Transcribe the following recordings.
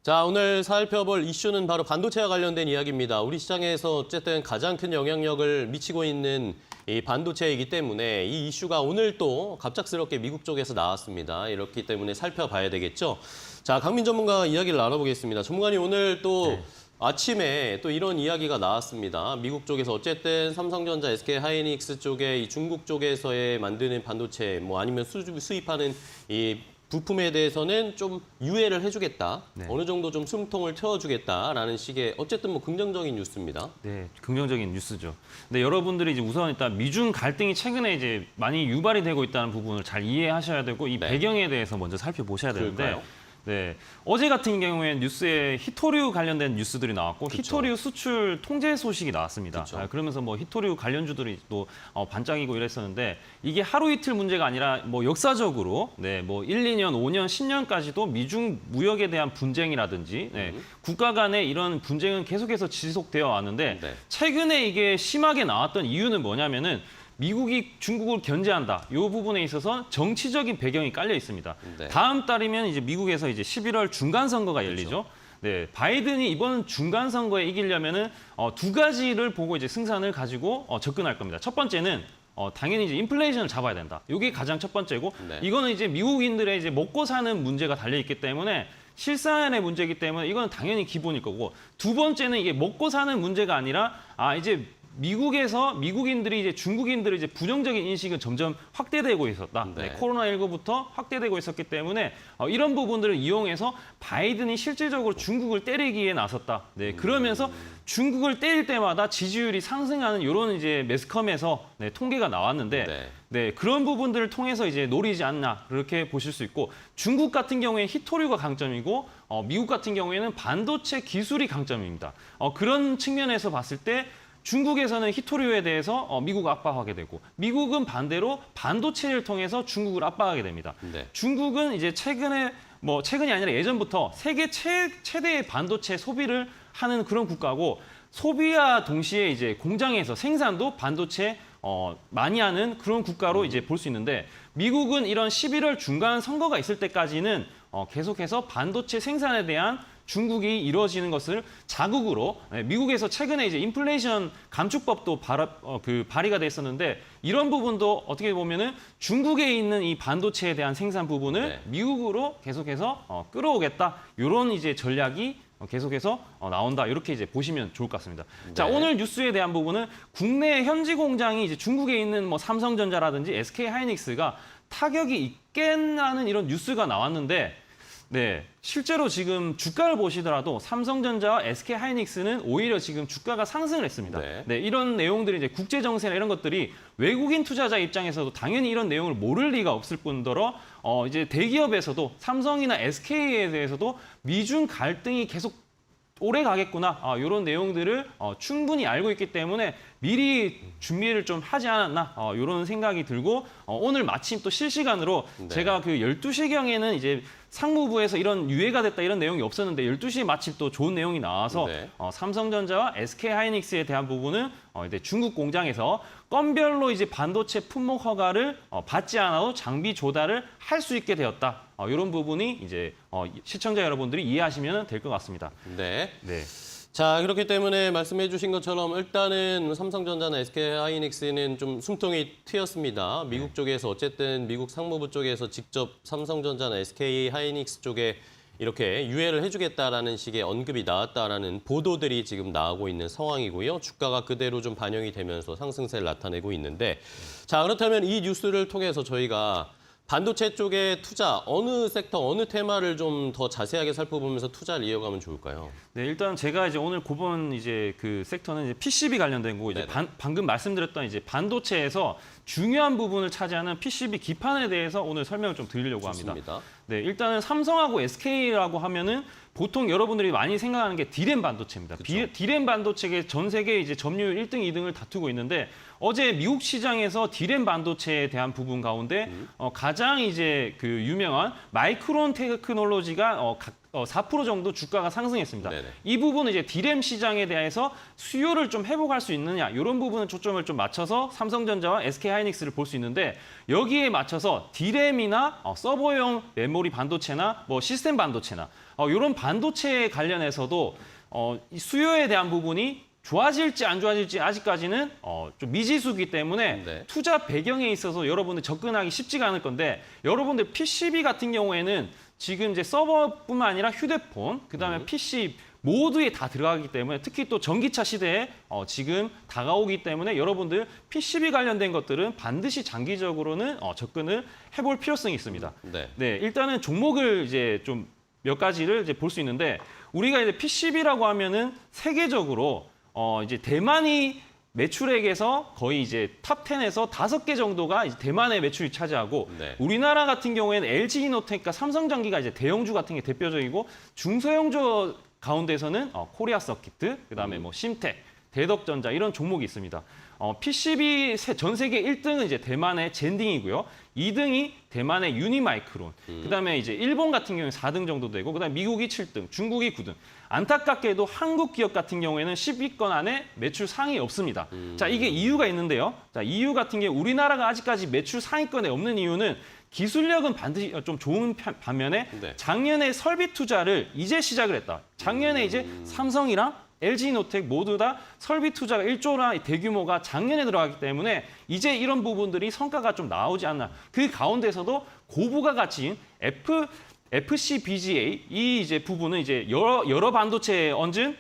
자, 오늘 살펴볼 이슈는 바로 반도체와 관련된 이야기입니다. 우리 시장에서 어쨌든 가장 큰 영향력을 미치고 있는 이 반도체이기 때문에 이 이슈가 오늘 또 갑작스럽게 미국 쪽에서 나왔습니다. 이렇기 때문에 살펴봐야 되겠죠. 자, 강민 전문가와 이야기를 나눠보겠습니다. 전문가님 오늘 또 아침에 또 이런 이야기가 나왔습니다. 미국 쪽에서 어쨌든 삼성전자, SK하이닉스 쪽에 이 중국 쪽에서의 만드는 반도체 뭐 아니면 수입하는 이 부품에 대해서는 좀 유예를 해주겠다. 어느 정도 좀 숨통을 트여주겠다라는 식의 어쨌든 뭐 긍정적인 뉴스입니다. 네, 긍정적인 뉴스죠. 근데 여러분들이 이제 우선 일단 미중 갈등이 최근에 이제 많이 유발이 되고 있다는 부분을 잘 이해하셔야 되고 이 배경에 대해서 먼저 살펴보셔야 되는데. 그럴까요? 네, 어제 같은 경우에 뉴스에 히토류 관련된 뉴스들이 나왔고 그쵸. 히토류 수출 통제 소식이 나왔습니다. 그쵸. 그러면서 뭐 히토류 관련주들이 또 반짝이고 이랬었는데 이게 하루 이틀 문제가 아니라 뭐 역사적으로 뭐 1, 2년, 5년, 10년까지도 미중 무역에 대한 분쟁이라든지 국가 간의 이런 분쟁은 계속해서 지속되어 왔는데 최근에 이게 심하게 나왔던 이유는 뭐냐면은 미국이 중국을 견제한다. 이 부분에 있어서 정치적인 배경이 깔려 있습니다. 다음 달이면 이제 미국에서 이제 11월 중간 선거가 열리죠. 네, 바이든이 이번 중간 선거에 이기려면은 두 가지를 보고 이제 승산을 가지고 접근할 겁니다. 첫 번째는 당연히 이제 인플레이션을 잡아야 된다. 이게 가장 첫 번째고 이거는 이제 미국인들의 이제 먹고 사는 문제가 달려 있기 때문에 실산의 문제이기 때문에 이거는 당연히 기본일 거고 두 번째는 이게 먹고 사는 문제가 아니라 이제 미국에서 미국인들이 이제 중국인들의 이제 부정적인 인식은 점점 확대되고 있었다. 코로나19부터 확대되고 있었기 때문에 이런 부분들을 이용해서 바이든이 실질적으로 중국을 때리기에 나섰다. 그러면서 중국을 때릴 때마다 지지율이 상승하는 이런 이제 매스컴에서 통계가 나왔는데 그런 부분들을 통해서 이제 노리지 않나 그렇게 보실 수 있고 중국 같은 경우에 히토류가 강점이고 미국 같은 경우에는 반도체 기술이 강점입니다. 그런 측면에서 봤을 때 중국에서는 히토류에 대해서 미국을 압박하게 되고 미국은 반대로 반도체를 통해서 중국을 압박하게 됩니다. 중국은 이제 최근이 아니라 예전부터 세계 최대의 반도체 소비를 하는 그런 국가고 소비와 동시에 이제 공장에서 생산도 반도체 많이 하는 그런 국가로 이제 볼 수 있는데 미국은 이런 11월 중간 선거가 있을 때까지는 계속해서 반도체 생산에 대한 중국이 이루어지는 것을 자국으로 미국에서 최근에 이제 인플레이션 감축법도 발의가 됐었는데 이런 부분도 어떻게 보면은 중국에 있는 이 반도체에 대한 생산 부분을 미국으로 계속해서 끌어오겠다 이런 이제 전략이 계속해서 나온다 이렇게 이제 보시면 좋을 것 같습니다. 자, 오늘 뉴스에 대한 부분은 국내 현지 공장이 이제 중국에 있는 뭐 삼성전자라든지 SK하이닉스가 타격이 있겠다는 이런 뉴스가 나왔는데. 실제로 지금 주가를 보시더라도 삼성전자와 SK하이닉스는 오히려 지금 주가가 상승을 했습니다. 이런 내용들이 이제 국제 정세나 이런 것들이 외국인 투자자 입장에서도 당연히 이런 내용을 모를 리가 없을 뿐더러 이제 대기업에서도 삼성이나 SK에 대해서도 미중 갈등이 계속 오래 가겠구나 이런 내용들을 충분히 알고 있기 때문에 미리 준비를 좀 하지 않았나 이런 생각이 들고 오늘 마침 또 실시간으로 제가 그 12시경에는 이제 상무부에서 이런 유예가 됐다 이런 내용이 없었는데 12시에 마침 또 좋은 내용이 나와서 삼성전자와 SK하이닉스에 대한 부분은 이제 중국 공장에서 건별로 이제 반도체 품목 허가를 받지 않아도 장비 조달을 할 수 있게 되었다. 이런 부분이 이제 시청자 여러분들이 이해하시면 될 것 같습니다. 자, 그렇기 때문에 말씀해 주신 것처럼 일단은 삼성전자나 SK하이닉스는 좀 숨통이 트였습니다. 미국 쪽에서 어쨌든 미국 상무부 쪽에서 직접 삼성전자나 SK하이닉스 쪽에 이렇게 유예를 해주겠다라는 식의 언급이 나왔다라는 보도들이 지금 나오고 있는 상황이고요. 주가가 그대로 좀 반영이 되면서 상승세를 나타내고 있는데 자, 그렇다면 이 뉴스를 통해서 저희가 반도체 쪽에 투자, 어느 섹터, 어느 테마를 좀 더 자세하게 살펴보면서 투자를 이어가면 좋을까요? 일단 제가 이제 오늘 고본 이제 그 섹터는 이제 PCB 관련된 거고 이제 방금 말씀드렸던 이제 반도체에서 중요한 부분을 차지하는 PCB 기판에 대해서 오늘 설명을 좀 드리려고 합니다. 일단은 삼성하고 SK라고 하면은 보통 여러분들이 많이 생각하는 게 D램 반도체입니다. D램 반도체가 전 세계 이제 점유율 1등, 2등을 다투고 있는데 어제 미국 시장에서 D램 반도체에 대한 부분 가운데 가장 이제 그 유명한 마이크론 테크놀로지가 4% 정도 주가가 상승했습니다. 네네. 이 부분은 이제 D램 시장에 대해서 수요를 좀 회복할 수 있느냐 이런 부분은 초점을 좀 맞춰서 삼성전자와 SK하이닉스를 볼 수 있는데 여기에 맞춰서 D램이나 서버용 메모리 반도체나 뭐 시스템 반도체나 이런 반도체 관련해서도 이 수요에 대한 부분이 좋아질지 안 좋아질지 아직까지는 좀 미지수이기 때문에 네. 투자 배경에 있어서 여러분들 접근하기 쉽지가 않을 건데 여러분들 PCB 같은 경우에는 지금 이제 서버뿐만 아니라 휴대폰, 그다음에 PC 모두에 다 들어가기 때문에 특히 또 전기차 시대에 지금 다가오기 때문에 여러분들 PCB 관련된 것들은 반드시 장기적으로는 접근을 해볼 필요성이 있습니다. 네. 네, 일단은 종목을 이제 좀 몇 가지를 이제 볼 수 있는데 우리가 이제 PCB라고 하면은 세계적으로 이제 대만이 매출액에서 거의 이제 탑 10에서 5개 정도가 이제 대만의 매출이 차지하고 네. 우리나라 같은 경우에는 LG이노텍과 삼성전기가 이제 대형주 같은 게 대표적이고 중소형주 가운데서는 코리아 서키트, 그다음에 뭐 심텍, 대덕전자 이런 종목이 있습니다. PCB 전 세계 1등은 이제 대만의 젠딩이고요. 2등이 대만의 유니마이크론. 그다음에 이제 일본 같은 경우는 4등 정도 되고 그다음에 미국이 7등, 중국이 9등. 안타깝게도 한국 기업 같은 경우에는 10위권 안에 매출 상위 없습니다. 자, 이게 이유가 있는데요. 자, 이유 같은 게 우리나라가 아직까지 매출 상위권에 없는 이유는 기술력은 반드시 좀 좋은 반면에 네. 작년에 설비 투자를 이제 시작을 했다. 작년에 이제 삼성이랑 LG노텍 모두 다 설비 투자가 1조나 대규모가 작년에 들어가기 때문에 이제 이런 부분들이 성과가 좀 나오지 않나. 그 가운데서도 고부가 가치인 FCBGA 이 이제 부분은 이제 여러 반도체에 얹은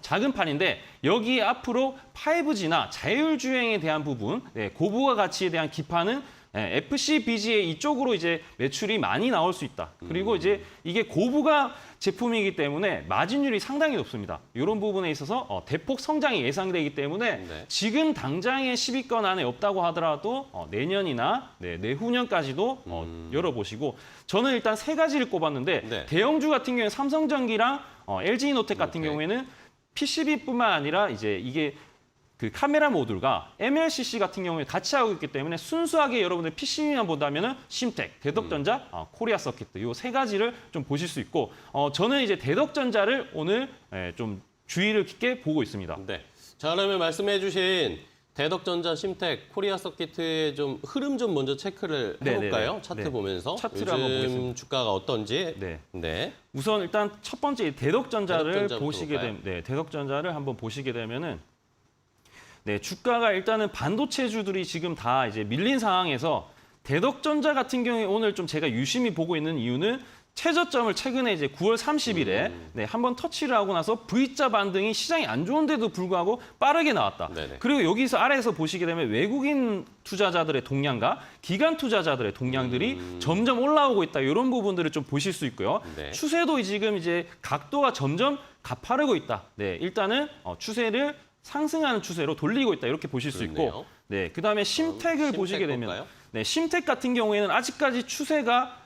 작은 판인데 여기 앞으로 5G나 자율주행에 대한 부분, 고부가 가치에 대한 기판은 FCBGA 이쪽으로 이제 매출이 많이 나올 수 있다. 그리고 이제 이게 고부가 제품이기 때문에 마진율이 상당히 높습니다. 이런 부분에 있어서 대폭 성장이 예상되기 때문에 네. 지금 당장의 10위권 안에 없다고 하더라도 내년이나 내후년까지도 열어보시고 저는 일단 3가지를 꼽았는데 네. 대형주 같은 경우에 삼성전기랑 LG이노텍 같은 오케이. 경우에는 PCB뿐만 아니라 이제 이게 그 카메라 모듈과 MLCC 같은 경우에 같이 하고 있기 때문에 순수하게 여러분들 PCB만 본다면은 심텍, 대덕전자, 코리아 서키트 이 3가지를 좀 보실 수 있고 저는 이제 대덕전자를 오늘 좀 주의를 깊게 보고 있습니다. 네. 자, 그러면 말씀해주신 대덕전자, 심텍, 코리아 서키트의 좀 흐름 좀 먼저 체크를 해볼까요? 네네네. 차트 네. 보면서 차트를 요즘 한번 보겠습니다. 주가가 어떤지. 네. 네. 우선 일단 첫 번째 대덕전자를 대덕전자부터 보시게 볼까요? 되면 대덕전자를 한번 보시게 되면은 주가가 일단은 반도체주들이 지금 다 이제 밀린 상황에서 대덕전자 같은 경우에 오늘 좀 제가 유심히 보고 있는 이유는 최저점을 최근에 이제 9월 30일에 한번 터치를 하고 나서 V자 반등이 시장이 안 좋은데도 불구하고 빠르게 나왔다. 네네. 그리고 여기서 아래에서 보시게 되면 외국인 투자자들의 동향과 기관 투자자들의 동향들이 점점 올라오고 있다. 이런 부분들을 좀 보실 수 있고요. 네. 추세도 지금 이제 각도가 점점 가파르고 있다. 추세를 상승하는 추세로 돌리고 있다. 이렇게 보실 수 그렇네요. 있고, 그다음에 심텍을 심텍 보시게 되면, 볼까요? 심텍 같은 경우에는 아직까지 추세가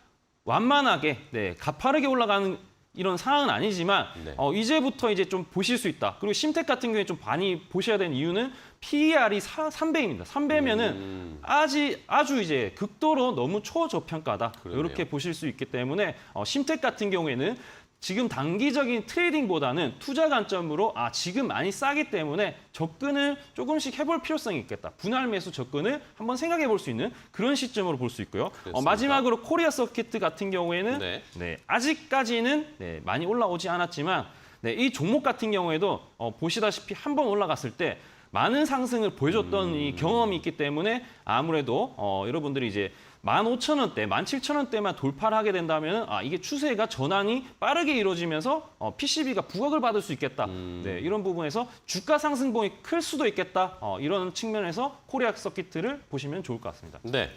완만하게, 가파르게 올라가는 이런 상황은 아니지만 네. 이제부터 이제 좀 보실 수 있다. 그리고 심텍 같은 경우에 좀 많이 보셔야 되는 이유는 PER이 3배입니다. 3배면은 아주 이제 극도로 너무 초저평가다. 그러네요. 이렇게 보실 수 있기 때문에 심텍 같은 경우에는 지금 단기적인 트레이딩보다는 투자 관점으로 지금 많이 싸기 때문에 접근을 조금씩 해볼 필요성이 있겠다. 분할 매수 접근을 한번 생각해 볼 수 있는 그런 시점으로 볼 수 있고요. 그렇습니다. 마지막으로 코리아 서키트 같은 경우에는 네. 아직까지는 많이 올라오지 않았지만 이 종목 같은 경우에도 보시다시피 한번 올라갔을 때 많은 상승을 보여줬던 이 경험이 있기 때문에 아무래도 여러분들이 이제 15,000원대, 17,000원대만 돌파를 하게 된다면 이게 추세가 전환이 빠르게 이루어지면서 PCB가 부각을 받을 수 있겠다. 이런 부분에서 주가 상승폭이 클 수도 있겠다. 이런 측면에서 코리아 서키트를 보시면 좋을 것 같습니다. 네.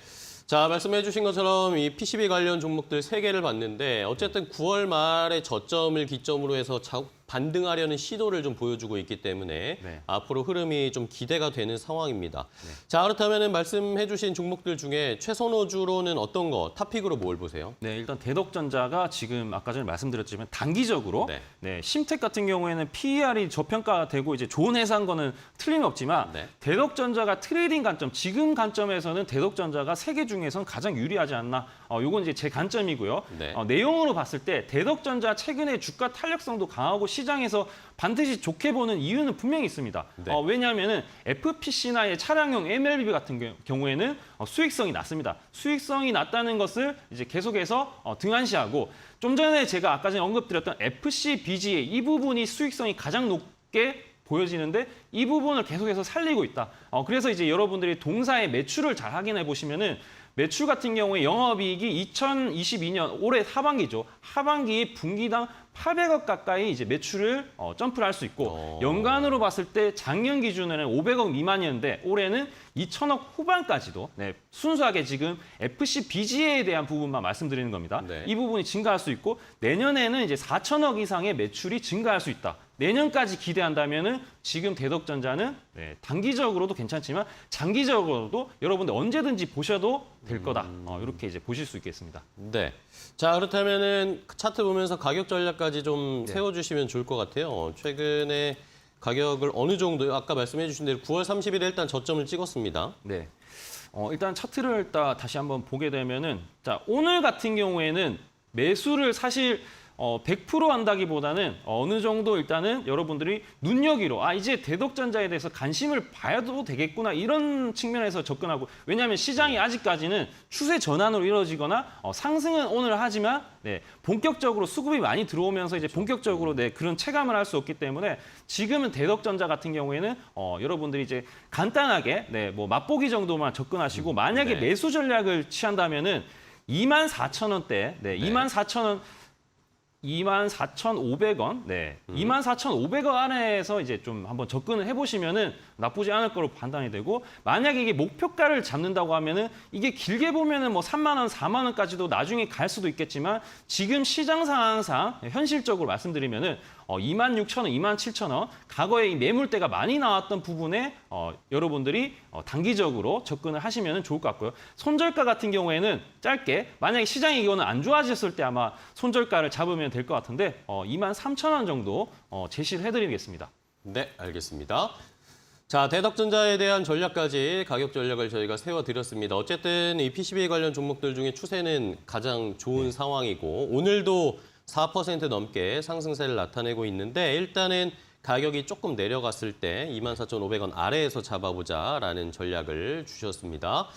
자, 말씀해 주신 것처럼 이 PCB 관련 종목들 3개를 봤는데 어쨌든 9월 말에 저점을 기점으로 해서 반등하려는 시도를 좀 보여주고 있기 때문에 앞으로 흐름이 좀 기대가 되는 상황입니다. 자, 그렇다면 말씀해 주신 종목들 중에 최선호주 주로는 어떤 거, 탑픽으로 뭘 보세요? 네, 일단 대덕전자가 지금 아까 전에 말씀드렸지만 단기적으로 네. 네, 심택 같은 경우에는 PER이 저평가되고 이제 좋은 회사인 거는 틀림없지만 네. 대덕전자가 트레이딩 관점, 지금 관점에서는 대덕전자가 세계 중에선 가장 유리하지 않나. 요건 이제 제 관점이고요. 네. 내용으로 봤을 때 대덕전자 최근에 주가 탄력성도 강하고 시장에서 반드시 좋게 보는 이유는 분명히 있습니다. 네. 왜냐하면은 FPC나 차량용 MLB 같은 경우에는 수익성이 낮습니다. 수익성이 낮다는 것을 이제 계속해서 등한시하고 좀 전에 제가 아까 전에 언급드렸던 FC, BGA 이 부분이 수익성이 가장 높게 보여지는데 이 부분을 계속해서 살리고 있다. 그래서 이제 여러분들이 동사의 매출을 잘 확인해 보시면은 매출 같은 경우에 영업이익이 2022년 올해 하반기죠. 하반기 분기당 800억 가까이 이제 매출을 점프를 할 수 있고 연간으로 봤을 때 작년 기준에는 500억 미만이었는데 올해는 2천억 후반까지도 네, 순수하게 지금 FC BGA에 대한 부분만 말씀드리는 겁니다. 네. 이 부분이 증가할 수 있고 내년에는 이제 4천억 이상의 매출이 증가할 수 있다. 내년까지 기대한다면은 지금 대덕전자는 네, 단기적으로도 괜찮지만 장기적으로도 여러분들 언제든지 보셔도 될 거다. 이렇게 이제 보실 수 있겠습니다. 네. 자, 그렇다면은 차트 보면서 가격 전략까지 좀 세워주시면 좋을 것 같아요. 최근에 가격을 어느 정도, 아까 말씀해 주신 대로 9월 30일에 일단 저점을 찍었습니다. 네. 일단 차트를 다시 한번 보게 되면은 자, 오늘 같은 경우에는 매수를 사실 100% 한다기보다는 어느 정도 일단은 여러분들이 눈여기로 이제 대덕전자에 대해서 관심을 봐야도 되겠구나 이런 측면에서 접근하고 왜냐하면 시장이 아직까지는 추세 전환으로 이루어지거나 상승은 오늘 하지만 네, 본격적으로 수급이 많이 들어오면서 이제 본격적으로 네, 그런 체감을 할 수 없기 때문에 지금은 대덕전자 같은 경우에는 여러분들이 이제 간단하게 네, 뭐 맛보기 정도만 접근하시고 만약에 네. 매수 전략을 취한다면은 24,000원대, 네, 24,000원 24,500원, 네, 24,500원 안에서 이제 좀 한번 접근을 해보시면은 나쁘지 않을 거로 판단이 되고 만약에 이게 목표가를 잡는다고 하면은 이게 길게 보면은 뭐 3만 원, 4만 원까지도 나중에 갈 수도 있겠지만 지금 시장 상황상 현실적으로 말씀드리면은 26,000원, 27,000원 과거에 이 매물대가 많이 나왔던 부분에 여러분들이 단기적으로 접근을 하시면 좋을 것 같고요. 손절가 같은 경우에는 짧게 만약에 시장이 이거는 안 좋아졌을 때 아마 손절가를 잡으면 될 것 같은데 23,000원 정도 제시를 해드리겠습니다. 네, 알겠습니다. 자, 대덕전자에 대한 전략까지 가격 전략을 저희가 세워드렸습니다. 어쨌든 이 PCB 관련 종목들 중에 추세는 가장 좋은 상황이고 오늘도 4% 넘게 상승세를 나타내고 있는데 일단은 가격이 조금 내려갔을 때 24,500원 아래에서 잡아보자라는 전략을 주셨습니다.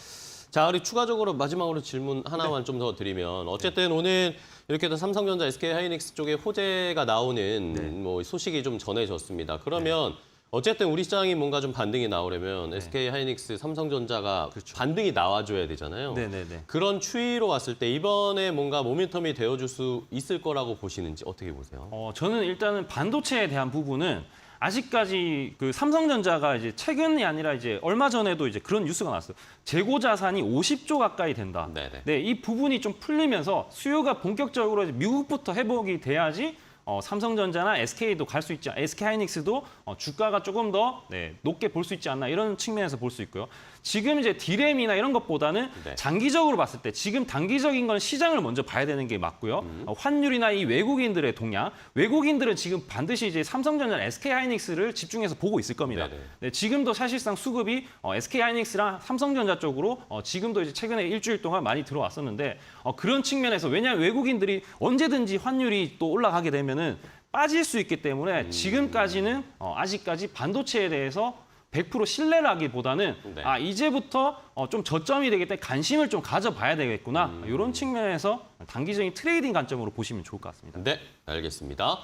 자, 우리 추가적으로 마지막으로 질문 하나만 좀 더 드리면 어쨌든 오늘 이렇게 또 삼성전자, SK하이닉스 쪽에 호재가 나오는 뭐 소식이 좀 전해졌습니다. 그러면 어쨌든 우리 시장이 뭔가 좀 반등이 나오려면 SK하이닉스, 삼성전자가 반등이 나와줘야 되잖아요. 네네네. 그런 추이로 왔을 때 이번에 뭔가 모멘텀이 되어줄 수 있을 거라고 보시는지 어떻게 보세요? 저는 일단은 반도체에 대한 부분은 아직까지 그 삼성전자가 이제 최근이 아니라 이제 얼마 전에도 이제 그런 뉴스가 나왔어요. 재고 자산이 50조 가까이 된다. 네네. 네, 이 부분이 좀 풀리면서 수요가 본격적으로 이제 미국부터 회복이 돼야지 삼성전자나 SK도 갈 수 있지, SK하이닉스도 주가가 조금 더 높게 볼 수 있지 않나 이런 측면에서 볼 수 있고요. 지금 이제 디램이나 이런 것보다는 장기적으로 봤을 때 지금 단기적인 건 시장을 먼저 봐야 되는 게 맞고요. 환율이나 이 외국인들의 동향, 외국인들은 지금 반드시 이제 삼성전자나 SK하이닉스를 집중해서 보고 있을 겁니다. 네, 지금도 사실상 수급이 SK하이닉스랑 삼성전자 쪽으로 지금도 이제 최근에 일주일 동안 많이 들어왔었는데 그런 측면에서 왜냐하면 외국인들이 언제든지 환율이 또 올라가게 되면은 빠질 수 있기 때문에 지금까지는 아직까지 반도체에 대해서 100% 신뢰를 하기보다는 이제부터 좀 저점이 되기 때문에 관심을 좀 가져봐야 되겠구나. 이런 측면에서 단기적인 트레이딩 관점으로 보시면 좋을 것 같습니다. 네, 알겠습니다.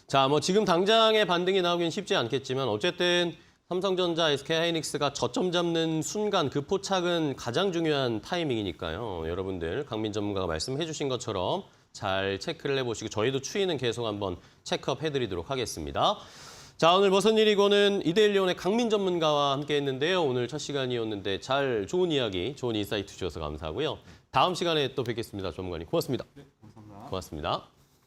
자, 뭐 지금 당장의 반등이 나오긴 쉽지 않겠지만 어쨌든 삼성전자, SK하이닉스가 저점 잡는 순간 그 포착은 가장 중요한 타이밍이니까요. 여러분들 강민 전문가가 말씀해 주신 것처럼 잘 체크를 해보시고 저희도 추이는 계속 한번 체크업 해드리도록 하겠습니다. 자, 오늘 무슨 일이고는 이데일리온의 강민 전문가와 함께 했는데요. 오늘 첫 시간이었는데 좋은 이야기, 좋은 인사이트 주셔서 감사하고요. 다음 시간에 또 뵙겠습니다. 전문가님 고맙습니다. 네, 감사합니다. 고맙습니다.